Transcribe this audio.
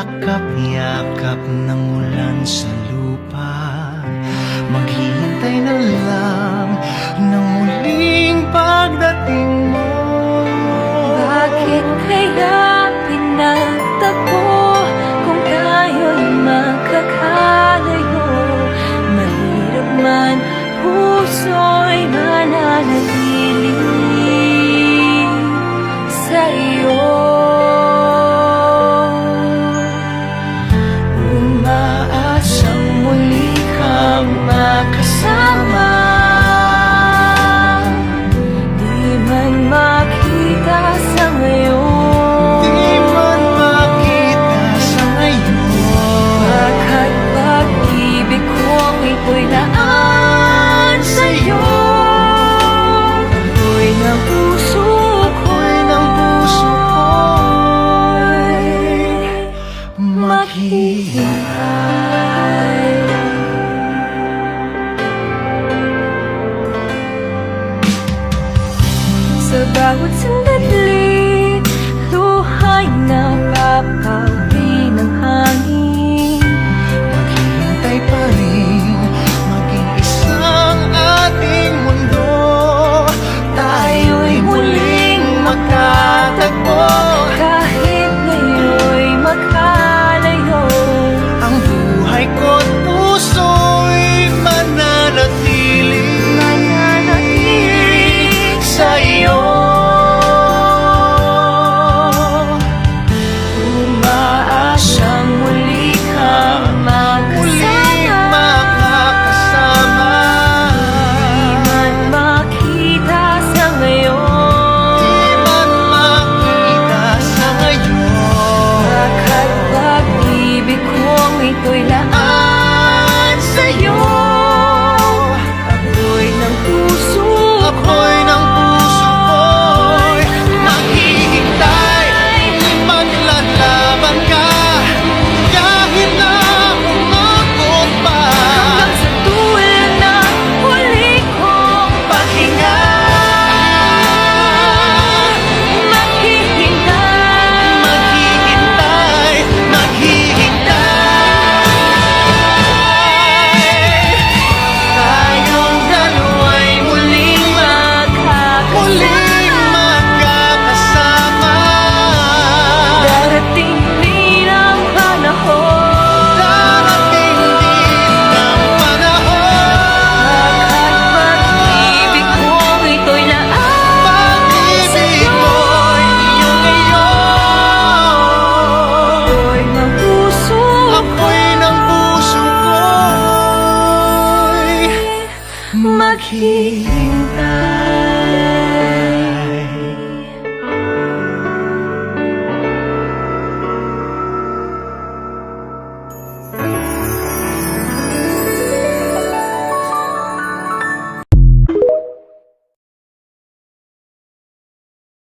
yakap-yakap ng ulan sa lupa. Maghihintay na lang ng muling pagdating mo. Bakit kaya pinagtagpo kung tayo'y magkakalayo? Mahirap man, puso'y mananatili sa'yo. Umaasang muli kang makasama. Di man makita sa ngayon, Di man makita sa ngayon. Baka't pag-ibig kong ito'y laan sa'yo. Ako'y ng puso Ako'y ng puso ko'y maghihintay. Sa bawat sandali, luha'y napapawi ng hangin. Maghihintay pa rin, maging isang ating mundo. Tayo'y muling magkatagpo. Kahit ngayon'y magkalayo, Ang buhay ko't puso'y mananatili sa iyo. Umaasang muli kang muling makakasama. di man makita sa ngayon, Di man makita sa ngayon. Baka't pag-ibig kong ito'y laan sa'yo. Ako'y ng puso Ako'y ng puso ko'y maghihintay. Maglalaban ka kahit na umabot pa. hanggang sa dulo ng huli kong Pahinga, maghihintay. maghihintay, maghihintay. Tayong dalawa'y muling magkakasama. Darating din ang panahon, Darating din ang panahon. Baka't pag-ibig kong ito'y laan Pag-ibig sa'yo. ko'y iyong ngayon. Ako'y ng puso Ako'y ng puso ko'y maghihintay.